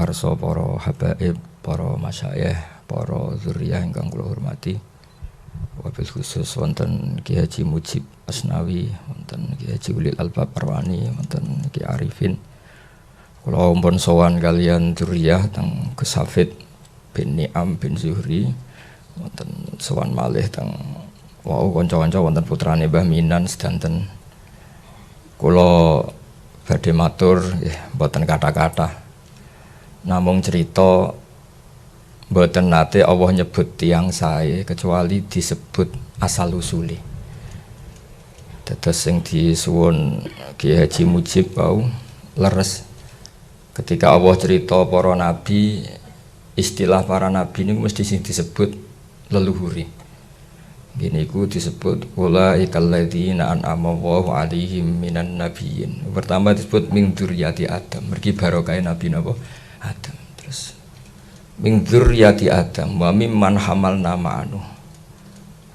pangarsa para habaib, para masyayikh, para dzurriyyah ingkang kula hormati. Wabil khusus wonten Ki Haji Mujib Asnawi, wonten Ki Haji Ulil Albab Arwani, wonten Ki Arifin. Kula ampun sowan kaliyan dzurriyyah teng Gus Hafid bin Ni'am bin Zuhri, wonten sowan malih teng kanca-kanca wonten putrane Mbah Minan sedanten. Kula badhe matur nggih mboten kata-kata. Namung cerita mboten nate Allah nyebut tiyang sae kecuali disebut asal usule. Dados sing disuwun Ki Haji Mujib wau leres ketika Allah cerita para nabi, istilah para nabi niku mesti sing disebut leluhuri. Gini ku disebut ulaikal ladzina an'ama Allahu 'alaihim minan nabiyyin. Pertama disebut min dzurriyyati Adam, mergi barokah nabi napa Adam. Terus min dzurriyyati Adam wa mimman hamalna ma'anu.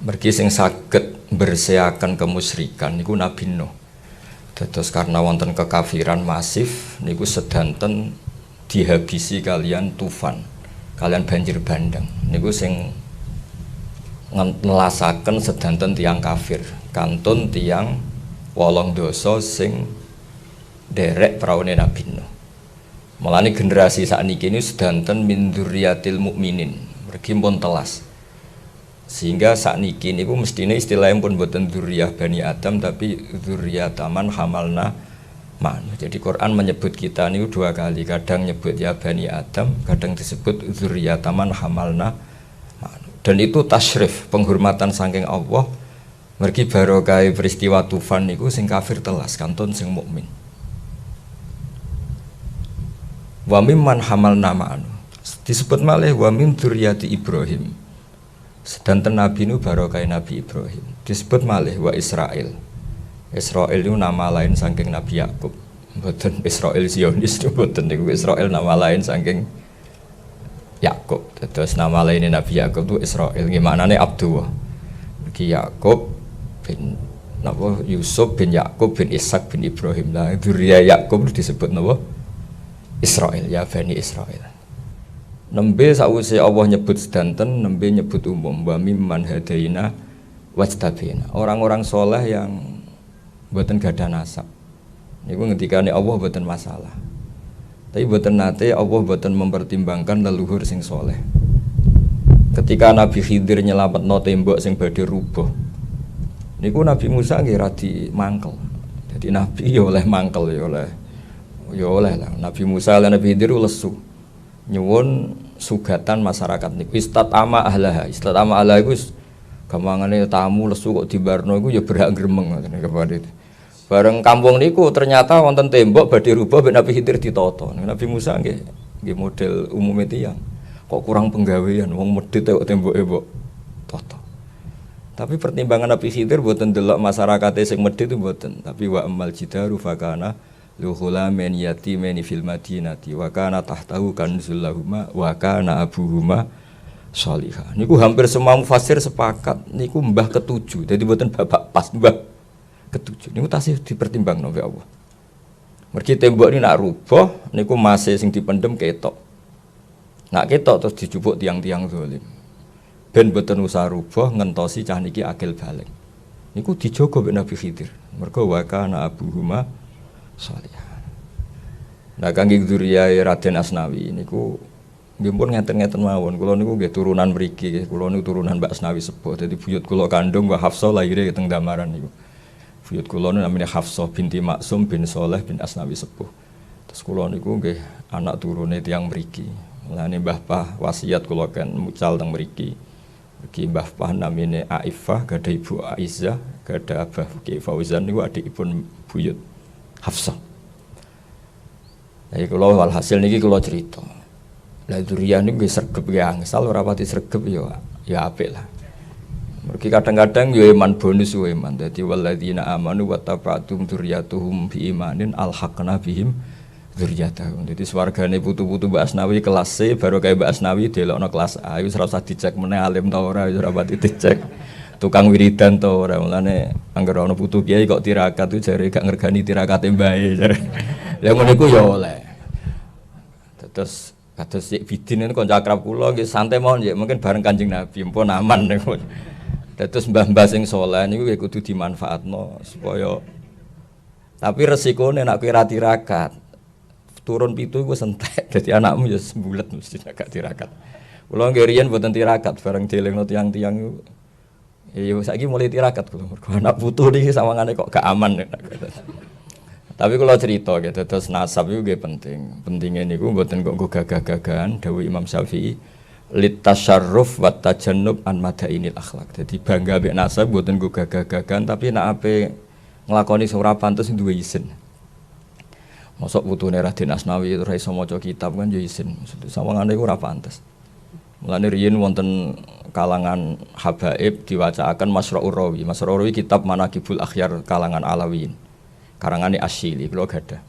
Mergi sing saged bersiakan kemusyrikan niku Nabi Nuh. Dados karena wonten kekafiran masif niku sedanten dihabisi kalian tufan, kalian banjir bandang. Niku sing nelasaken sedanten tiang kafir, kantun tiang wolong dosa sing derek praune Nabi Nuh. Mulane generasi sakniki ini sedanten min dzurriyyatil mukminin, mergi pun telas. Sehingga sakniki niku mestine istilahnya pun boten dzurriyyah Bani Adam tapi dzurriyyataman hamalna ma'an. Jadi Quran menyebut kita niku dua kali, kadang nyebut ya Bani Adam, kadang disebut dzurriyyataman hamalna ma'an. Dan itu tasyrif, penghormatan saking Allah. Mergi barokah peristiwa tufan niku sing kafir telas, kantun sing mukmin. Wa mimman hamalna ma'anu disebut malih wa min dzurriyyati Ibrahim. Sedanten nabi nu barokah Nabi Ibrahim. Disebut malih wa Israil. Israil itu nama lain saking Nabi Yakub. Mboten Israil Zionis mboten niku Israil nama lain saking Yakub. Terus nama lain Nabi Yakub itu Israil. Gimana nih Abdullah? Ki Yakub bin napa Yusuf bin Yakub bin Ishak bin Ibrahim. Lah dzurriyyah Yakub disebut napa? Israel, ya Bani Israel. Nembe sawise Allah nyebut sedanten, nembe nyebut umum wa mimman hadaina wajtabina. Orang-orang soleh yang mboten gadah nasab. Niku ngendikane Allah mboten masalah. Tapi mboten nate Allah mboten mempertimbangkan leluhur sing soleh. Ketika Nabi Khidir nyelametno tembok sing badhe rubuh. Niku Nabi Musa nggih radi mangkel. Jadi Nabi ya oleh mangkel ya oleh lah. Nabi Musa lan Nabi Khidir lesu nyuwun sugatan masyarakat niku istatama ahlaha. Istatama ahlaha iku gampangane tamu lesu kok dibarno iku ya berhak gremeng ngoten kepada itu. Bareng kampung niku ternyata wonten tembok badhe rubah mek Nabi Khidir ditata. Nabi Musa nggih model umume tiyang. Kok kurang penggawean wong medhit kok temboke mbok tata. Tapi pertimbangan Nabi Khidir mboten delok masyarakate sing medhit itu mboten, tapi wa amal jidaru fakana luhula men yatimeni fil madinati wa kana tahtahu kanzul lahuma wa kana abuhuma sholihah. Niku hampir semua mufassir sepakat niku mbah ketujuh. Jadi mboten bapak pas mbah ketujuh. Niku tasih dipertimbangno oleh Allah. Mergi tembok ini nak rubuh niku masih sing dipendem ketok. Nak ketok terus dijupuk tiang-tiang zalim. Ben mboten usah rubuh ngentosi cah niki akil balik. Niku dijogo mek Nabi Khidir. Mergo wa kana abuhuma sholihah. Nah kangge dzurriyyah Raden Asnawi niku nggih pun ngeten-ngeten mawon. Kula niku nggih turunan mriki, kula niku turunan Mbak Asnawi sepuh. Dadi buyut kula kandung Mbak Hafsah lahire teng Damaran niku. Buyut kula niku namine Hafsah binti Maksum bin Saleh bin Asnawi sepuh. Terus kula niku nggih anak turune tiyang mriki. Mulane Mbah Pah wasiat kula kan mucal teng mriki. Mriki Mbah Pah namine Aifah, gadah Ibu Aisyah, gadah Abah Ki Fauzan niku adikipun buyut Hafsah. Jadi kalau walhasil niki kalau cerita, lah dzurriyyah niku nggih sregep nggih angsal ora pati sregep ya apik lah. Mergi kadang-kadang yo iman bonus yo iman. Dadi walladzina amanu wa taba'tum dzurriyyatuhum bi imanin alhaqna bihim dzurriyyatahum. Dadi swargane putu-putu Mbak Asnawi kelas C baru kaya Mbak Asnawi delokno kelas A wis ora usah dicek meneh alim ta ora wis ora pati dicek. Tukang wiridan to ora mulane anggere ana putu kiai kok tirakat tuh jare gak ngergani tirakate mbae jare. Lah ngono iku ya oleh. Kados Syekh Bidin itu kanca akrab kula nggih santai mawon nggih mungkin bareng Kanjeng Nabi mpun aman niku. Dados mbah-mbah sing saleh niku ya kudu dimanfaatno supaya tapi resikone nek kowe ra tirakat turun pitu iku entek dadi anakmu ya sembulet mesti gak tirakat. Kula nggih riyen mboten tirakat bareng dielingno tiyang-tiyang iku. Ya saiki mulai tirakat kula mergo anak putu niki sawangane kok gak aman. Tapi kalau cerita gitu, terus nasab itu penting. Pentingnya niku mboten kok gagah-gagahan dawuh Imam Syafi'i litasyarruf wa tajannub an madainil akhlak. Jadi bangga mek nasab mboten gagah-gagahan tapi nek ape nglakoni sing ora pantes duwe izin. Mosok putune Raden Asnawi ora iso maca kitab kan ya izin. Maksud sawangane iku ora pantes. Mulane riyen wonten kalangan habaib diwacaaken Masra'ur Rawi. Masra'ur Rawi kitab Manaqibul Akhyar kalangan Alawiyin. Karangane Asyili kula gadah.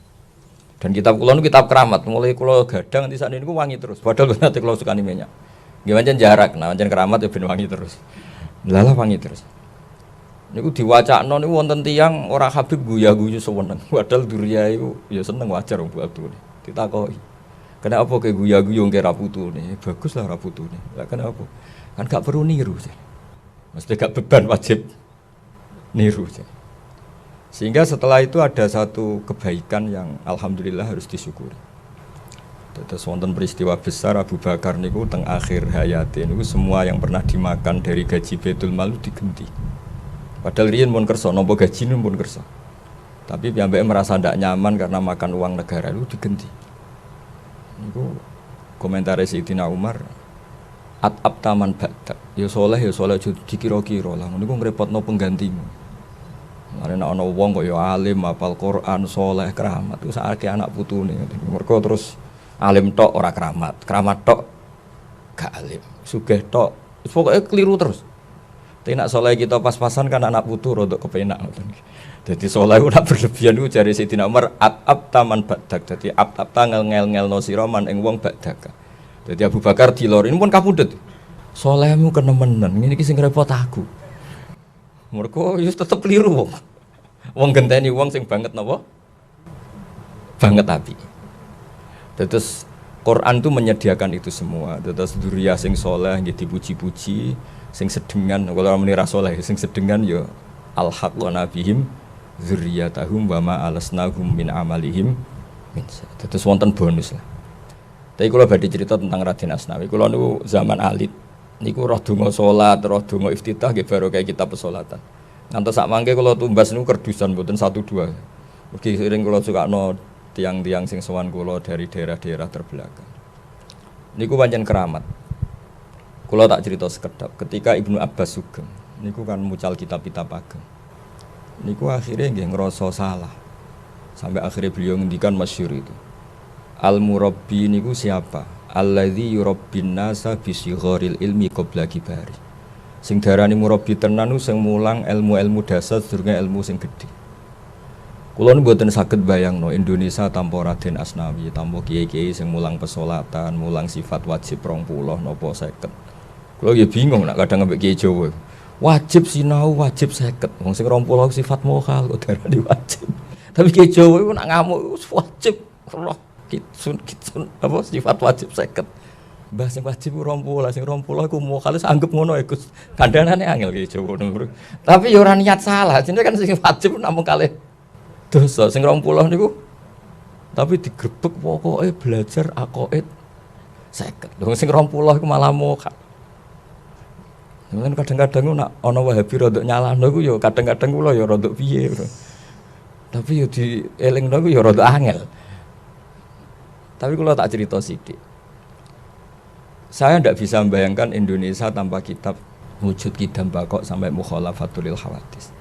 Dan kitab kula niku kitab keramat, mulai kula gadah nganti sakniki niku wangi terus. Padahal nanti kula sukani minyak. Nggih pancen jarak, nah pancen keramat ya ben wangi terus. Lalah wangi terus. Niku diwacakno niku wonten tiyang ora Habib guya-guyu seneng. Padahal duriya iku ya seneng wajar wong Abdul. Ditakoki. Kenapa ke guya-guyu ke ra putune? Bagus lah ra putune. Lah kenapa? Kan gak perlu niru sih. Mesti gak beban wajib niru sih. Sehingga setelah itu ada satu kebaikan yang alhamdulillah harus disyukuri. Terus wonten peristiwa besar Abu Bakar niku teng akhir hayate niku semua yang pernah dimakan dari gaji Baitul Mal digenti. Padahal riyen pun kersa napa gajine pun kersa. Tapi piyambake merasa ndak nyaman karena makan uang negara itu digenti. Niku komentare Sayyidina Umar at-ab taman ba'da. Ya saleh dikira-kira lah niku ngrepotno penggantimu. Ana ana wong kok ya alim, hafal Quran, saleh, keramat. Ku sakake anak putune. Mergo terus alim tok ora keramat, keramat tok gak alim, sugih tok. Pokoke keliru terus. Tapi nek saleh kita pas-pasan kan anak putu rodok kepenak ngoten. Dadi saleh ora berlebihan ku jare Sayyidina Umar at-ab taman badak. Dadi ab-ab tangel ngel-ngelno sira man ing wong badak. Dadi Abu Bakar dilorin pun kapundhut. Salehmu kenemenan, ngene iki sing repot aku. Mergo yo tetep keliru wong. Wong genteni wong sing banget napa? Banget api. Terus Quran itu menyediakan itu semua. Terus dzurriyyah sing saleh nggih dipuji-puji, sing sedengan kalau muni ra saleh sing sedengan yo alhaq wa nabihim dzurriyyatahum wa ma alasnahum min amalihim min. Terus wonten bonus lah. Tapi kalau badhe cerita tentang Raden Asnawi, kula niku zaman alit niku roh donga salat, roh donga iftitah nggih baru kayak kitab pesolatan. Ngantos sak mangke kula tumbas niku kerdusan mboten 1-2. Mugi sering kula sukakno tiang-tiang sing sowan kula dari daerah-daerah terbelakang. Niku pancen keramat. Kula tak cerita sekedap ketika Ibnu Abbas sugeng niku kan mucal kitab-kitab ageng. Niku akhirnya nggih ngrasa salah. Sampai akhirnya beliau ngendikan masyhur itu. Al-murabbi niku siapa? Alladzi yurabbin nasa bi sigharil ilmi qabla kibari. Sing darani murabbi tenan sing mulang ilmu-ilmu dasar sedurunge ilmu sing gedhe. Kula mboten saged bayangno Indonesia tanpa Raden Asnawi, tanpa kiai-kiai sing mulang pesolatan, mulang sifat wajib 20 napa 50. Kula ya bingung nek kadang ambek kiai Jawa. Wajib sinau, wajib 50. Wong sing 20 sifat mokhal kok darani wajib. Tapi kiai Jawa iku nek ngamuk wajib Allah kitsun apa sifat wajib 50. Mbah sing wajib 20, sing 20 iku mokhal anggap ngono ya Gus. Kandhanane angel kiai Jawa ngono. Tapi ya ora niat salah, jenenge kan sing wajib namung kalih dosa sing 20 niku tapi digrebek pokoke belajar aqaid 50. Lho sing 20 iku malah mokhal. Mungkin kadang-kadang nak ana Wahabi rodok nyalahno iku ya kadang-kadang kula ya rodok piye. Tapi ya dielingno iku ya rodok angel. Tapi kalau tak cerita sithik. Saya tidak bisa membayangkan Indonesia tanpa kitab wujud kidam bakok sampai mukhalafatul hawadis.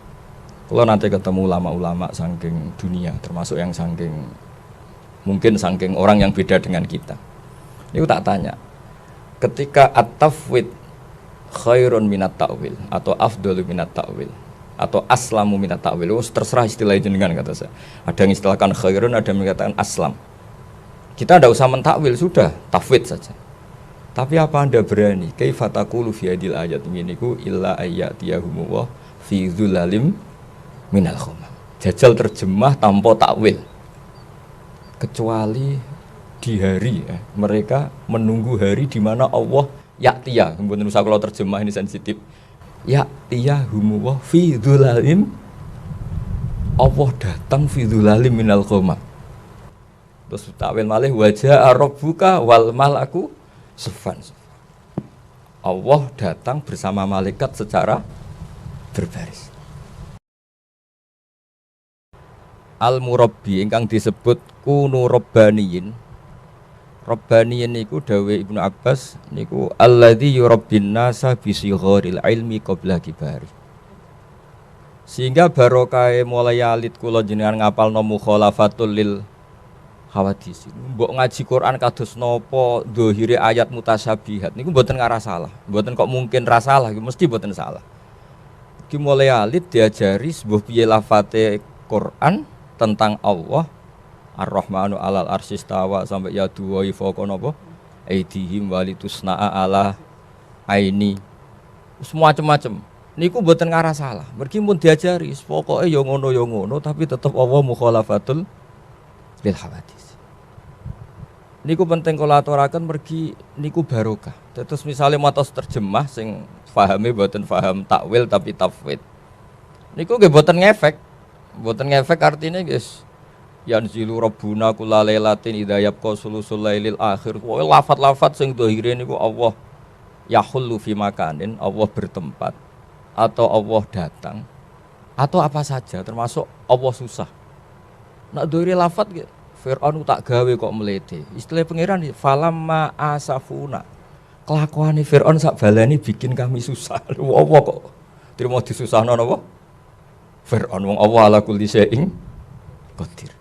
Kalau nanti ketemu ulama-ulama saking dunia, termasuk yang mungkin saking orang yang beda dengan kita. Ini tak tanya, ketika at-tafwid khairun minat ta'wil atau afdalu minat ta'wil atau aslamu minat ta'wil, terserah istilah jenengan kata saya. Ada yang istilahkan khairun, ada yang mengatakan aslam. Kita tidak usah mentakwil, sudah tafwid saja. Tapi apa Anda berani? Kaifa taqulu fi hadil ayat ini ku illa ayyatiyahum wa fi dzulalim minal ghamam. Jajal terjemah tanpa takwil. Kecuali di hari mereka menunggu hari di mana Allah yaktiya, mboten usah kalau terjemah ini sensitif. Yaktiya humuwa fi dzulalim, Allah datang fi dzulalim minal ghamam. Terus takwil malih wajah rabbuka wal malaku safan. Allah datang bersama malaikat secara berbaris. Al-murabbi ingkang disebut kunu rabbaniyin. Rabbaniyin niku dawuh Ibnu Abbas niku alladzi yurabbin nasa bi sigharil ilmi qabla kibari. Sehingga barokah mulai alit kula jenengan ngapalno mukhalafatul lil hawadis. Mbok ngaji Quran kados napa dhahire ayat mutasyabihat niku mboten ngarah salah. Mboten kok mungkin ra salah, mesti mboten salah. Ki mulai alit diajari sebuah piye lafate Quran tentang Allah Ar-Rahmanu alal arsistawa sampai ya dua fawqa napa aidihim walitusna'a ala aini semua macam-macam niku mboten ngarah salah mergi pun diajari pokoke ya ngono tapi tetep Allah mukhalafatul lil hawadis niku penting kula aturaken mergi niku barokah terus misalnya matos terjemah sing pahame mboten paham takwil tapi tafwid niku nggih mboten ngefek artinya guys yanzilu rabbuna kullalailatin idza yabqa sulusul lailil akhir lafat-lafat sing dhahire niku Allah yahullu fi makanin Allah bertempat atau Allah datang atau apa saja termasuk Allah susah nak dhahire lafat Fir'aun tak gawe kok melete istilah pangeran falamma asafuna kelakuane Fir'aun sak balani bikin kami susah Allah kok terima disusahno napa Fir'aun wong Allah ala kulli syai'in qadir.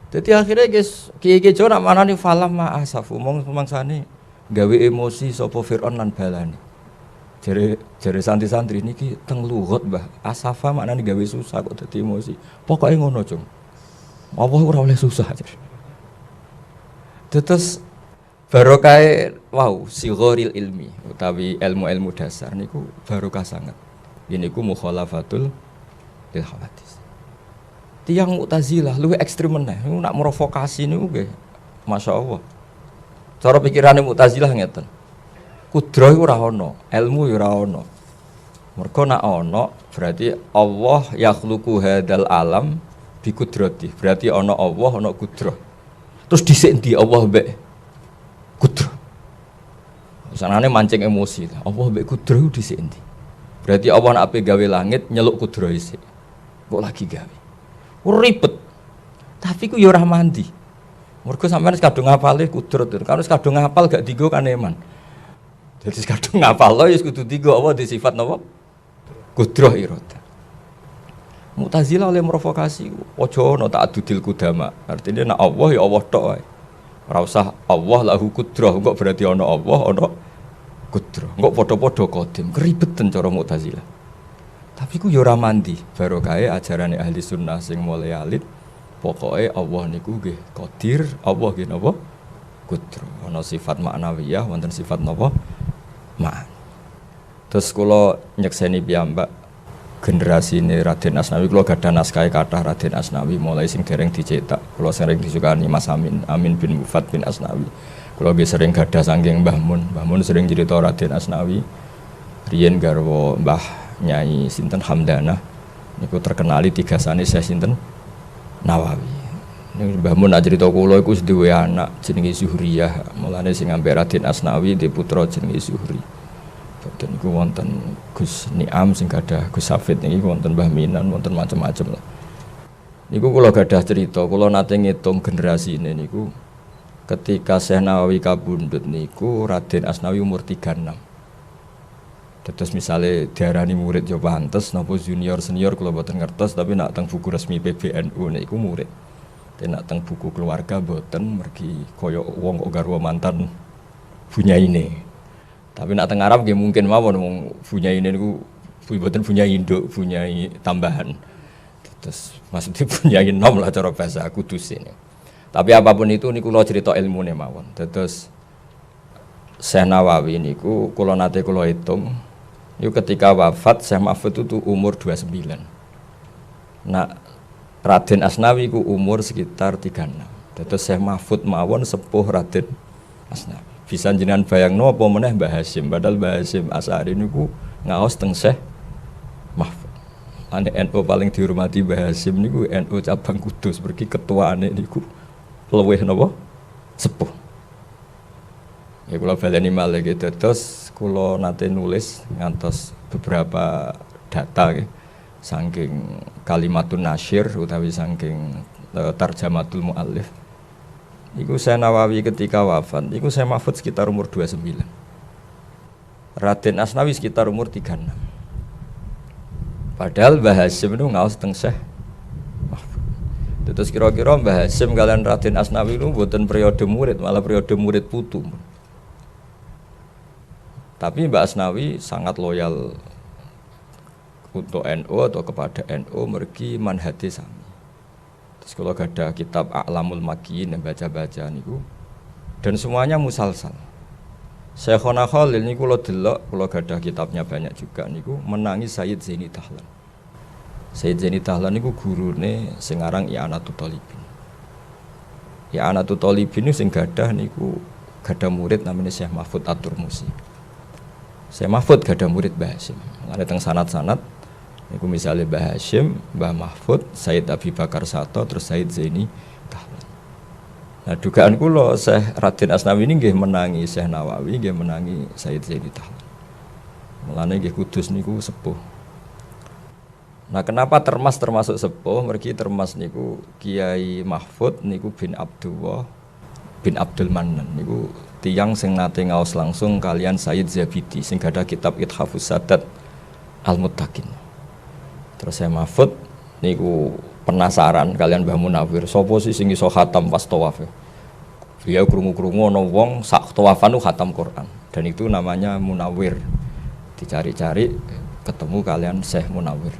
Dadi akhirnya guys, kiye-kiye jo nak manani falam ma asafu mong semangsane gawe emosi sapa Fir'aun lan balani. Jare santri-santri niki teng luhut Mbah. Asafa maknane gawe susah kok dadi emosi. Pokoke ngono, Cung. Allah ora oleh susah. Terus barokah wow sighoril ilmi utawi ilmu-ilmu dasar niku barokah sangat. Niku mukhalafatul lil hawadis. Tiang Mu'tazilah luwih ekstrem meneh. Nak merovokasi niku nggih masyaallah. Cara pikirane Mu'tazilah ngeten. Kudrah iku ora ana, ilmu ya ora ana. Mergo nak ana berarti Allah yakhluqu hadzal alam bi qudrati. Berarti ana Allah, ana kudrah. Terus dhisik ndi Allah mbek kudrah. Sanane mancing emosi. Allah mbek kudrah dhisik ndi? Berarti Allah nak ape gawe langit nyeluk kudrah isik. Kok lagi gawe. Ribet. Tapi ku ya ora mandi. Mergo sampean wis kadung ngapale kudrat. Kan wis kadung ngapal gak digo kan eman. Jadi kadung ngapal lo ya kudu digo apa di sifat napa? Kudrah irada. Mu'tazilah oleh merovokasi aja ana ta'addudil qudama. Artinya nek Allah ya Allah tok wae. Ora usah Allah lahu kudrah kok berarti ana Allah ana kudrah. Kok padha-padha qadim. Keribetan cara Mu'tazilah. Tapi ku yo ora mandi, barokahe ajarane ahli sunnah sing mulai alit. Pokoke Allah niku nggih qadir, Allah nggih napa? Qudra. Ana sifat maknawiyah, wonten sifat napa? Ma'an. Terus kula nyekseni piyambak generasine Raden Asnawi, kula gadah naskah kathah Raden Asnawi mulai sing dereng dicetak. Kula sering disukani Mas Amin bin Mufad bin Asnawi. Kula nggih sering gadah saking Mbah Mun. Mbah Mun sering cerita Raden Asnawi. Riyen garwa Mbah Nyai sinten Hamdanah niku terkenali tigasane Syekh sinten Nawawi. Niku Mbah Mun cerita kula iku wis duwe anak jenenge Zuhriyah. Mulane sing ambek Raden Asnawi di putra jenenge Zuhri. Boten niku wonten Gus Niam sing gadah Gus Safid niki wonten Mbah Minan wonten macam-macam lah. Niku kula gadah cerita, kula nate ngitung generasine niku ketika Syekh Nawawi kabundut niku Raden Asnawi umur 36. Terus misalnya diarani murid yo pantes napa junior senior kula boten ngertos tapi nak teng buku resmi PBNU niku murid. Tapi nak teng buku keluarga boten mergi kaya wong kok garwa mantan bunyaine. Tapi nak teng Arab nggih mungkin mawon wong bunyaine niku boten bunyai induk, bunyai tambahan. Terus maksudnya bunyai nom lah cara bahasa Kudus ini. Tapi apapun itu niku kula cerita ilmune mawon. Terus Syekh Nawawi niku kula nate kula hitung itu ketika wafat Syekh Mahfud itu umur 29. Nah Raden Asnawi ku umur sekitar 36. Dados Syekh Mahfud mawon sepuh Raden Asnawi. Bisa jenengan bayangno apa meneh Mbah Hasyim, padahal Mbah Hasyim Asy'ari niku ngaos teng Syekh Mahfud. Ane NU paling dihormati Mbah Hasyim niku NU cabang Kudus, pergi ketuaane niku luwih napa? Sepuh. Ya kula baleni malih gitu. Terus kula nate nulis ngantos beberapa data nggih. Saking kalimatun nasyir utawi saking tarjamatul muallif. Iku saya Nawawi ketika wafat, iku saya Mahfud sekitar umur 29. Raden Asnawi sekitar umur 36. Padahal Mbah Hasyim itu ngaos teng Syekh Mahfud. Terus kira-kira Mbah Hasyim kalian Raden Asnawi itu mboten periode murid, malah periode murid putu. Tapi Mbah Asnawi sangat loyal untuk NU atau kepada NU mergi manhati sami. Terus kalau ada kitab A'lamul Makiyin yang baca-baca niku dan semuanya musalsal. Syekhona Khalil niku kula delok, kula gadah kitabnya banyak juga niku menangi Sayyid Zaini Dahlan. Sayyid Zaini Dahlan niku gurune sing aran I'anatul Thalibin. I'anatul Thalibin sing gadah niku gadah murid namanya Syekh Mahfud At-Turmusi. Syekh Mahfud gadah murid Mbah Hasyim. Ada teng sanad-sanad niku misalnya Mbah Hasyim, Mbah Mahfud, Sayyid Abi Bakar Sato, terus Sayyid Zaini Dahlan. Nah dugaan kula Syekh Raden Asnawi ini nggih menangi Syekh Nawawi, nggih menangi Sayyid Zaini Dahlan. Mulane nggih Kudus niku sepuh. Nah kenapa Termas termasuk sepuh? Mergi Termas niku Kiai Mahfud niku bin Abdullah bin Abdul Manan niku tiyang sing nate ngaos langsung kalian Sayyid Zabidi sing gadah kitab Ithafus Sadat Al-Muttaqin. Terus saya Mahfud niku penasaran kalian Mbah Munawir sapa sih sing iso khatam pas tawaf. Beliau krungu-krungu ana wong sak tawafan ku khatam Quran dan itu namanya Munawir. Dicari-cari ketemu kalian Syekh Munawir.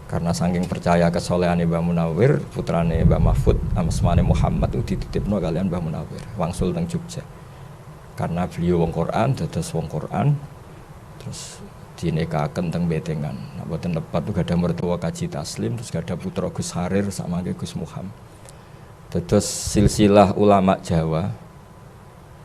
Karena saking percaya kesolehane Mbah Munawir, putrane Mbah Mahfud asmane Muhammad itu dititipno kalian Mbah Munawir wangsul teng Jogja. Karena beliau wong Quran, dados wong Quran terus dinekaken teng Betengan. Nah, boten lepat tuh gada mertua Kaji Taslim, terus gada putra Gus Harir sama Gus Muhammad. Terus silsilah ulama Jawa,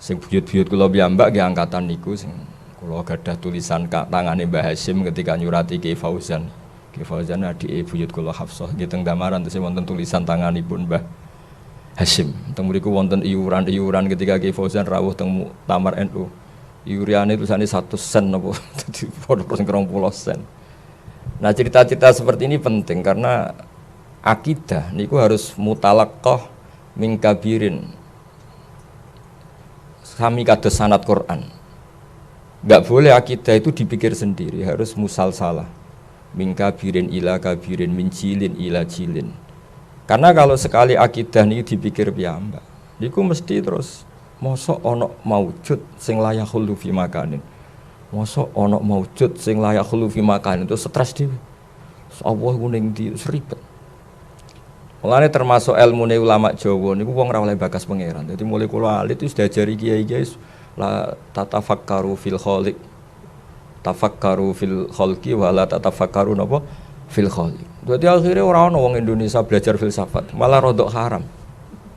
sing buyut-buyut kula piyambak nggih angkatan niku sing kula gadah tulisan tangane Mbah Hasyim ketika nyurati Ki Fauzan. Ki Fauzan adike buyut kula Hafsah nggih teng Damaran terus wonten tulisan tanganipun Mbah Hasyim. Teng mriku wonten iuran-iuran ketika Ki Fauzan rawuh teng Muktamar NU. Iuriane tulisane 100 sen napa dadi 20 sen. Nah, cerita-cerita seperti ini penting karena akidah niku harus mutalaqqah min kabirin. Sami kados sanad Quran. Enggak boleh akidah itu dipikir sendiri, harus musalsalah. Min kabirin ila kabirin, min jilin ila jilin. Karena kalau sekali akidah niku dipikir piyambak, niku mesti terus mosok ana maujud sing layak khulu fi makanin. Mosok ana maujud sing layak khulu fi makanin itu stres dhewe. Allah ku ning ndi ribet. Mulane termasuk ilmune ulama Jawa niku wong ora oleh bakas pangeran. Dadi mulai kula alit wis diajari kiai-kiai la tatafakkaru fil khaliq. Tafakkaru fil khalqi wa la tatafakkaru napa fil khaliq. Dadi akhire ora ana wong Indonesia belajar filsafat, malah rodok haram.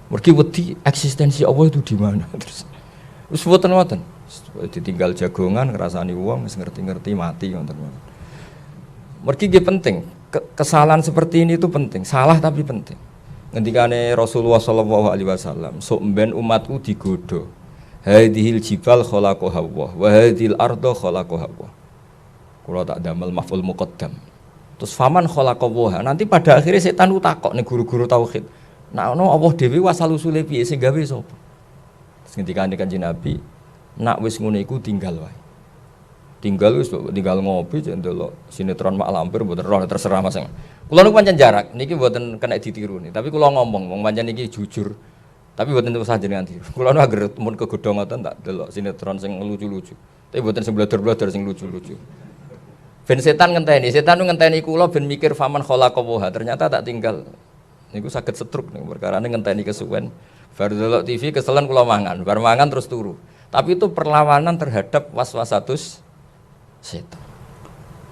Mergi wedi eksistensi Allah itu di mana terus. Wis boten-boten. Ditinggal jagongan ngrasani wong wis ngerti-ngerti mati ngoten. Mergi nggih penting. Kesalahan seperti ini itu penting. Salah tapi penting. Ngendikane Rasulullah sallallahu alaihi wasallam, sok mben umatku digodho. Hadhil jibal khalaqaha Allah wa hadhil arda khalaqaha Allah. Kula tak damel maf'ul muqaddam. Terus faman khalaqaha. Nanti pada akhirnya setan ku takok ning guru-guru tauhid. Nah, ono Allah dhewe wasal usule piye sing gawe sapa? Ngendikane Kanjeng Nabi, nak wis ngono iku tinggal wae. Tinggal ngopi cek ndelok sinetron Mak Lampir mboten roh terserah Mas. Kula niku pancen jarak, niki mboten kena ditiru nih, tapi kula ngomong wong pancen niki jujur. Tapi mboten terus jenengan tiru. Kula nu agar mun kegodhong ngoten tak delok sinetron sing lucu-lucu. Tapi mboten sing blodor-blodor sing lucu-lucu. Ben setan ngenteni kula ben mikir faman khalaqaha. Ternyata tak tinggal. Niku saged setruk niku perkarane ngenteni kesuwen. Bar delok TV keselen kula mangan, bar mangan terus turu. Tapi itu perlawanan terhadap waswasatus setan.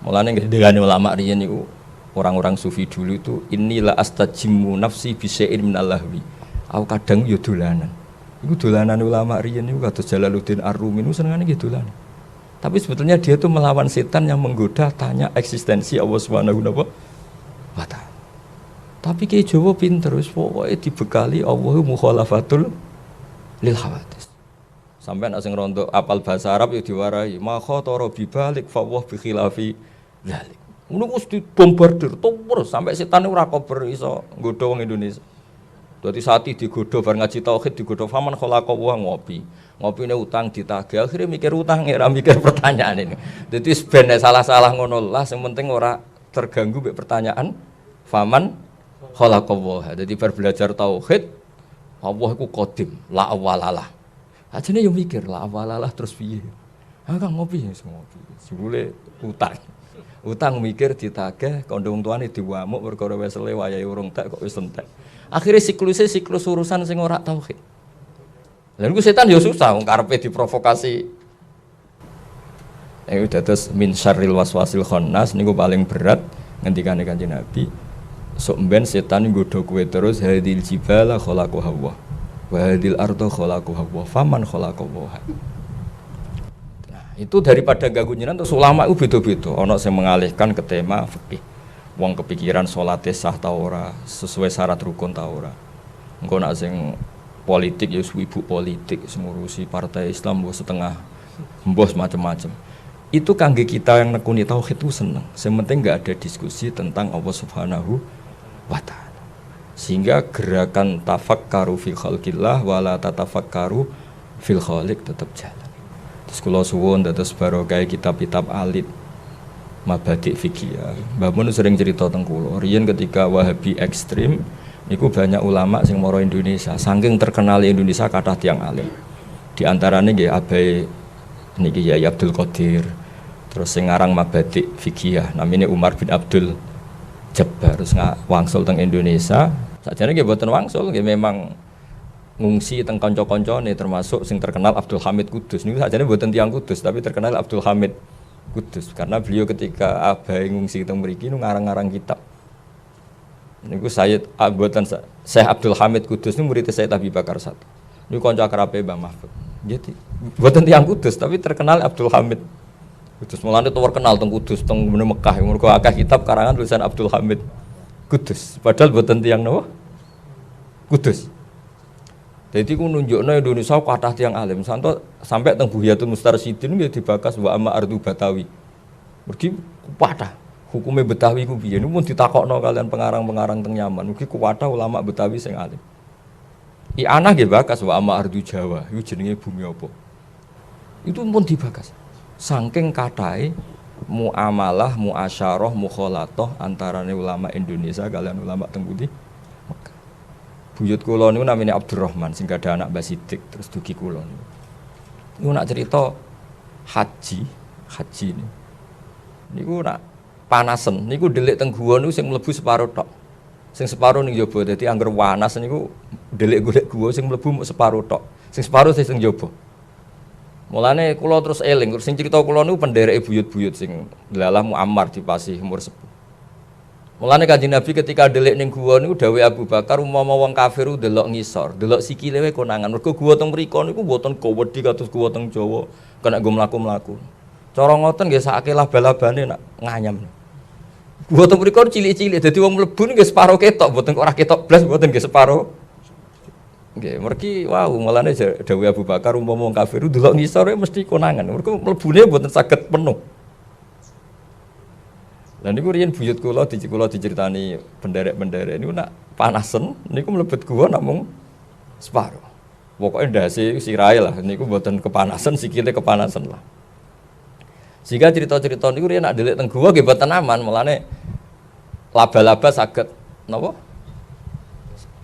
Mulane ngendikane ulama riyen niku orang-orang sufi dulu itu inilah astajimmu nafsi bisya'in minal lahwi. Aku kadang yo dolanan. Iku dolanan ulama riyen niku kados Jalaluddin Ar-Rumi niku senengane nggih dolanan. Tapi sebetulnya dia tuh melawan setan yang menggoda tanya eksistensi Allah Subhanahu wa ta'ala. Tapi Ki Jawa pinter wis pokoke dibekali Allahu mukhalafatul lil hawadits. Sampai nek sing rondo apal bahasa Arab ya diwarai ma khatara bi balik fa wa bi khilafi dzalik. Ngono wis dibombardir terus sampai setan ora kober iso nggodha wong Indonesia. Dadi sati digodha bar ngaji tauhid digodha faman khalaqa wa ngopi. Ngopine utang ditagih akhirnya mikir utang ora mikir pertanyaan ini. Dadi ben salah-salah ngono lah sing penting ora terganggu mek pertanyaan faman khalaqa wa. Dadi bar belajar tauhid Allah iku qadim la awalalah. Ajane yo mikir la awalalah terus piye. Ah Kang ngopi ya ngopi. Jebule utang. Utang mikir ditagih kandha wong tuane diwamuk perkara wis le wayahe urung tak kok wis entek. Akhirnya siklus urusan sing ora tauhid. Lha niku setan ya susah wong karepe diprovokasi. Iku dados min syarril waswasil khannas niku paling berat ngendikane Kanjeng Nabi. Sok mben setan nggodha kowe terus hadil jibala khalaqu hawa. Wa hadil arda khalaqu hawa. Faman khalaqu hawa. Nah, itu daripada ganggu jenengan terus ulama itu beda-beda. Ana sing mengalihkan ke tema fikih. Wong kepikiran salate sah ta ora, sesuai syarat rukun ta ora. Engko nek sing politik ya ibu politik ngurusi partai Islam mbok setengah mbos macam-macam. Itu kangge kita yang nekuni tauhid itu seneng. Yang penting enggak ada diskusi tentang Allah Subhanahu wa ta'ala. Sehingga gerakan tafakkaru fi khalqillah wala tatafakkaru fil khaliq tetap jalan. Terus kula suwun dados barokah kitab-kitab alit Mabadik fikih. Mbah Mun sering cerita teng kula, riyen ketika Wahabi ekstrim niku banyak ulama sing mara Indonesia, saking terkenal Indonesia kathah tiyang alim. Di antarane nggih Abai niki Yai Abdul Qadir. Terus sing aran Mabadik fikih namine Umar bin Abdul Jabbar terus wangsul teng Indonesia. Sakjane nggih boten wangsul, nggih memang ngungsi teng kanca-kancane termasuk sing terkenal Abdul Hamid Kudus. Niku sakjane boten tiyang Kudus tapi terkenal Abdul Hamid Kudus karena beliau ketika Abai ngungsi teng mriki nu ngarang-ngarang kitab. Niku Sayyid Abuatan Syekh Abdul Hamid Kudus niku murid Sayyid Abi Bakar I. Niku kanca akrabe Mbah Mahfud. Jadi boten tiyang Kudus tapi terkenal Abdul Hamid Kudus. Mulane terkenal teng Kudus teng Mekah. Mergo akeh kitab karangan tulisan Abdul Hamid Kudus. Padahal boten tiyang napa? Kudus. Jadi ku nunjukno Indonesia kathah tiyang alim. Sampai teng Buhyatul Mustarsyidin nggih dibakas wa amma ardu Batawi. Mergi kathah hukume Betawi ku piye? Niku mun ditakokno kalian pengarang-pengarang teng Yaman. Mugi kathah ulama Betawi sing alim. Ana nggih bakas wa amma ardu Jawa. Iku jenenge bumi apa? Itu pun dibakas. Saking kathahe muamalah, muasyarah, mukhalatah antarane ulama Indonesia kalian ulama teng pundi? Buyut kula niku namine Abdurrahman sing gadah anak Mbah Sidik terus dugi kula niku. Niku nak cerita haji niku nak panasen niku ndelik teng guwa niku sing mlebu separo tok. Sing separo ning jaba dadi angger panas niku ndelik golek guwa sing mlebu mung separo tok. Sing separo sing jaba. Mulane kula terus eling sing cerita kula niku pendereke buyut-buyut sing lalah Muammar dipasih umur sepuh. Mulane Kanjeng Nabi ketika ndelik ning guwa niku dawuh Abu Bakar umpama wong kafir ndelok ngisor, ndelok sikile wae konangan. Mergo guwa teng mriku niku mboten gowedhi kados guwa teng Jawa, kena nggo mlaku-mlaku. Cara ngoten nggih sakake laba-labane nak nganyam. Guwa teng mriku cilik-cilik dadi wong mlebu nggih separo ketok, mboten ora ketok blas, mboten nggih separo. Nggih, mergi wau mulane dawuh Abu Bakar umpama wong kafir ndelok ngisor mesti konangan. Mergo mlebune mboten saged penuh. Lah niku riyen buyut kula diceritani penderek-penderek niku nak panasen niku mlebet guwa namung separo. Pokoke ndase sirahe lah niku mboten kepanasan sikile kepanasan lah. Sehingga cerita-cerita niku riyen nak ndelik teng guwa nggih mboten aman, mulane laba-laba saged napa?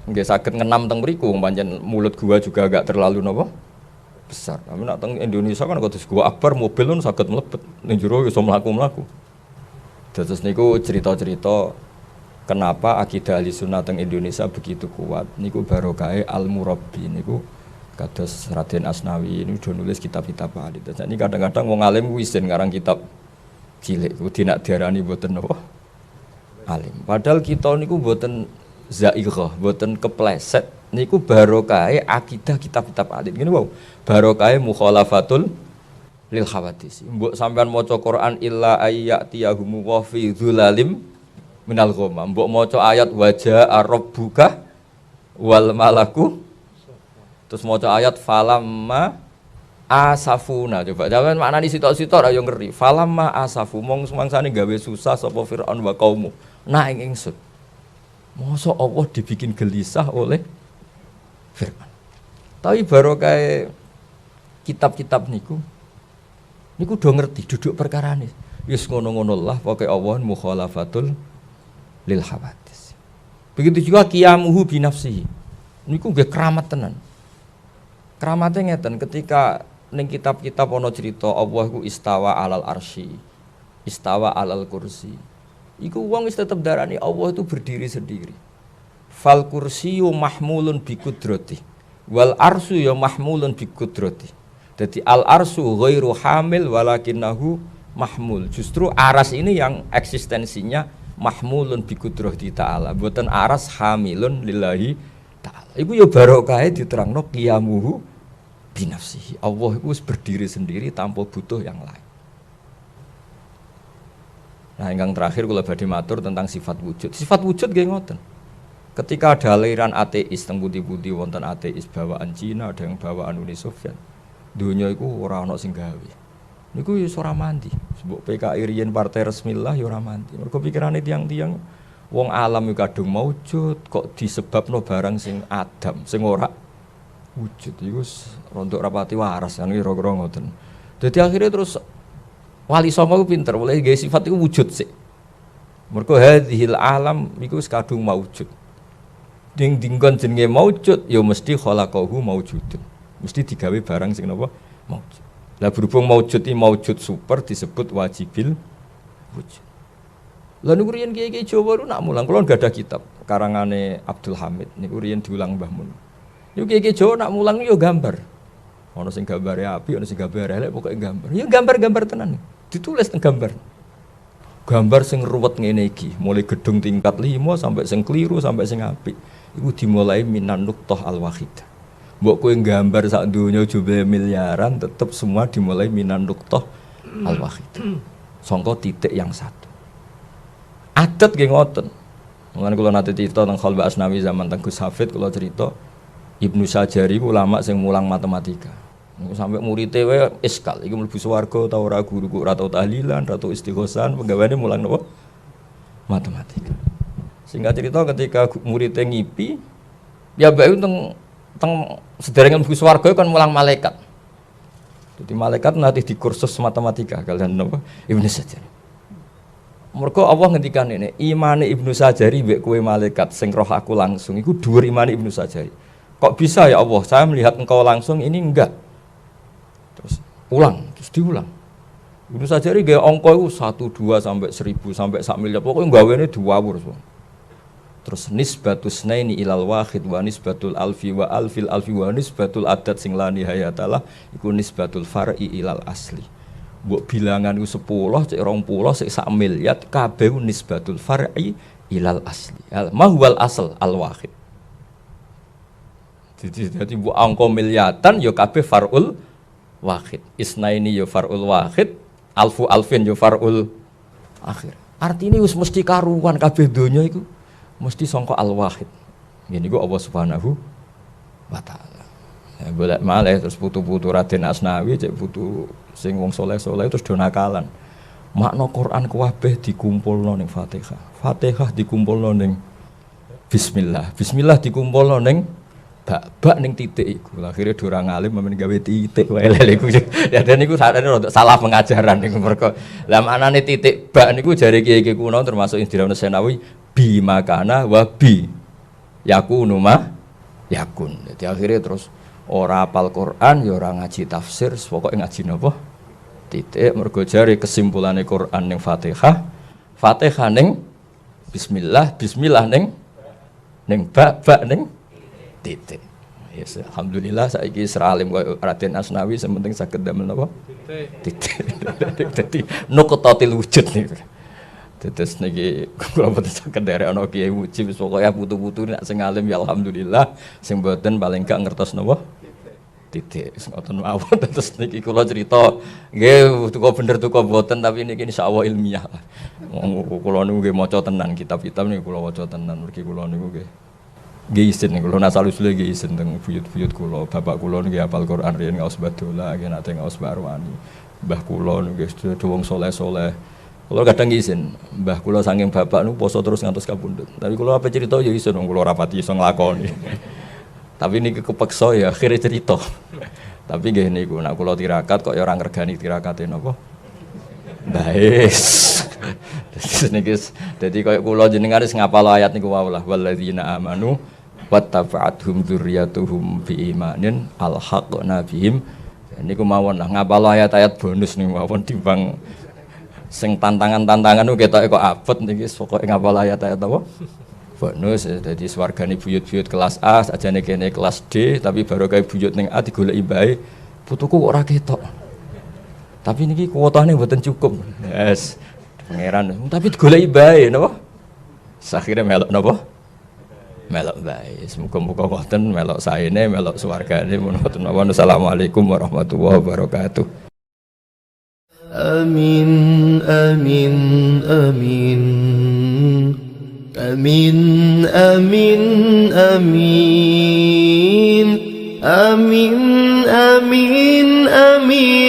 Nggih saged ngenam teng mriku pancen mulut gua juga agak terlalu napa? Besar. Tapi nak teng Indonesia kan kados gua akbar mobil pun saged mlebet ning jero iso mlaku-mlaku. Terus niku cerita-cerita kenapa akidah Ahlussunnah teng Indonesia begitu kuat. Niku barokahe Al-Murabbi niku kados Raden Asnawi niku do nulis kitab-kitab hadis. Jadi kadang-kadang wong alim ku isin ngarang kitab cilik kudu nak diarani mboten napa alim. Padahal kita niku mboten zaighah, mboten kepleset niku barokahe akidah kitab-kitab alit. Ngene wow, barokahe mukhalafatul lil khawadis. Mbok sampean maca Quran illa ayyatiyahum wa fi dzulalim minal ghamam. Mbok maca ayat wajaa rabbuka wal malaku. Terus maca ayat falamma asafuna. Coba jangan maknani sitok-sitok ra yo ngeri. Falamma asafu mong semangsane gawe susah sapa Firaun wa kaumu. Nah ing ingsun. Mosok Allah dibikin gelisah oleh Firman. Tapi barokah kitab-kitab niku do ngerti duduk perkarane. Wis ngono-ngono lah pokoke Allah mukhalafatul lil hawadis. Begitu juga qiyamuhu bi nafsihi. Niku nggih keramat tenan. Keramate ngeten ketika ning kitab-kitab ana cerita Allah iku istawa alal arsy, istawa alal kursi. Iku wong wis tetep darani Allah itu berdiri sendiri. Fal kursiyyu mahmulun bi qudrati wal arsyu ya mahmulun bi qudrati. Jadi al arsyu ghairu hamil walakinnahu mahmul. Justru aras ini yang eksistensinya mahmulun bi qudrati ta'ala. Mboten aras hamilun lillahi ta'ala. Iku ya barokahe diterangno qiyamuhu binafsihi. Allah itu berdiri sendiri tanpa butuh yang lain. Nah, yang terakhir kula badhe matur tentang sifat wujud. Sifat wujud nggih ngoten. Ketika ada aliran ateis teng pundi-pundi wonten ateis bawaan Cina, ada yang bawaan Uni Soviet. Dunia iku ora ana sing gawe. Niku ya ora mandi. Sebab PKI riyen partai resmi lah ya ora mandi. Mergo pikirane tiang-tiang wong alam iku kadung maujud kok disebabno barang sing adam, sing ora wujud iku rontok rapati waras kan kira-kira ngoten. Dadi akhirnya terus Wali Songo ku pinter, oleh gawe sifat iku wujud sik. Mergo hadhil alam iku wis kadung maujud. Ding dinggon jenenge maujud ya mesti khalaqahu maujudun. Mesti digawe barang sing napa maujud. Lah berhubung maujud iki maujud super disebut wajibil wujud. Lah niku riyen kiai-kiai Jawa nak mulang kula enggak ada kitab karangane Abdul Hamid niku riyen diulang Mbah Mun. Niku kiai-kiai Jawa nak mulang yo gambar. Ana sing gambare apik, ana sing gambare elek, pokoke gambar. Ya gambar-gambar tenan. Ditulis teng gambar. Gambar sing ruwet ngene iki, mulai gedung tingkat 5 sampai sing kliru sampai sing apik. Iku dimulai minan nuqtah al-wahidah. Mbok kowe gambar sak donya jumlah miliaran tetep semua dimulai minan nuqtah al-wahidah. Sangka titik yang satu. Adat nggih ngoten. Mulane kula nate cerita teng Khalwa Asnawi zaman teng Gus Hafid kula cerita Ibnu Sajari ulama sing mulang matematika. Sampai muridé wae iskal iki mlebu swarga ta ora guru kok ora tau tahlilan, ora tau istighosan, penggaweane mulang napa? Matematika. Singkat cerita ketika muridé ngipi, ya mbak teng sederenge mlebu swarga kan mulang malaikat. Jadi malaikat nanti di kursus matematika kalian napa? Ibnu Sajari. Mergo Allah ngendikan ini, imane Ibnu Sajari mbek kowe malaikat sing roh aku langsung iku dhuwur imane Ibnu Sajari. Kok bisa ya Allah, saya melihat engkau langsung ini enggak. Terus ulang, terus diulang. Ibnu Sajari gaya angka itu 1, 2 sampai 1000 sampai 1 miliar. Pokoknya gawene diwawur semua. Terus nisbatus naini ilal wahid wa nisbatul alfi wa alfil alfi wa nisbatul adat sing la nihayatalah iku nisbatul far'i ilal asli. Mbok bilangan iku 10, cek 20, cek 1 miliar kabeh nisbatul far'i ilal asli. Mahwal asal al wahid. Jadi bu angka miliatan yo kabeh farul wahid. Isnaini yo farul wahid, alfu alfin yo farul akhir. Artinya wis mesti karuan kabeh donya iku mesti sangka al wahid. Ngene iku Allah Subhanahu wa taala. Ya boleh malih terus putu-putu Raden Asnawi cek putu sing wong saleh-saleh terus do nakalan. Makna Quran kabeh dikumpulno ning Fatihah. Fatihah dikumpulno ning bismillah. Bismillah dikumpulno ning bak ning titik iku. Akhire ora ngalim men gawe titik wae lele iku. Ya dan niku sakjane rada salah pengajaran niku mergo. Lah maknane titik bak niku jare kiai-kiai kuno termasuk Indra Senawi bi makana wa bi yakunu ma yakun. Dadi akhire terus ora hafal Quran ya ora ngaji tafsir, pokoke ngaji napa? Titik mergo jare kesimpulane Quran ning Fatihah, Fatihah ning bismillah, bismillah ning bak ning titik. Yes, alhamdulillah saiki seralim kaya Raden Asnawi sementing saged damel napa? Titik. Dadi nuqtatil wujud niku. Tetes niki kula boten saged derek ana kiai muji wis pokoke putu-putu nek sing alim ya alhamdulillah, sing boten paling gak ngertos napa titik wis ngoten mawon. Tetes niki kula cerita nggih tuku bener tuku boten tapi niki insyaallah ilmiah lah. Wong kula niku nggih maca tenan kitab-kitab niku kula waca tenan mergi kula niku nggih isin kula nasal usule nggih isin teng buyut-buyut kula. Bapak kula nggih hafal Quran riyen ngaos badola nggih nate ngaos Barwani. Mbah kula niku nggih wong saleh-saleh. Kalau kadang izin, mbah kula saking bapak nu poso terus ngantos kapundhut. Tapi kula apa cerita ya iso kula rapati iso nglakoni. Tapi niki kepeksa ya akhire cerita. Tapi nggih niku nek kula tirakat kok ya ora ngregani tirakate napa? Baes. Dadi koyo kula jenengan wis ngapal ayat niku wae lah walladzina amanu wattaba'athum dzurriyyatuhum biimanin alhaqna bihim. Niku mawon lah ngapal ayat-ayat bonus niku mawon timbang sing tantangan-tantangan nu ketoke kok abot niki pokoke ngapal ayat-ayat apa? Bonus dadi swargane buyut-buyut kelas A sajane kene kelas D tapi baru kae buyut ning A digoleki bae putuku kok ora ketok. Tapi niki kuotane mboten cukup. Yes. Pangeran tapi digoleki bae napa? Sakhire melok napa? Melok bae. Muga-muga wonten melok saene melok swargane menawa wonten. Assalamualaikum warahmatullahi wabarakatuh. Amin, amin, amin, amin, amin, amin, amin, amin, amin.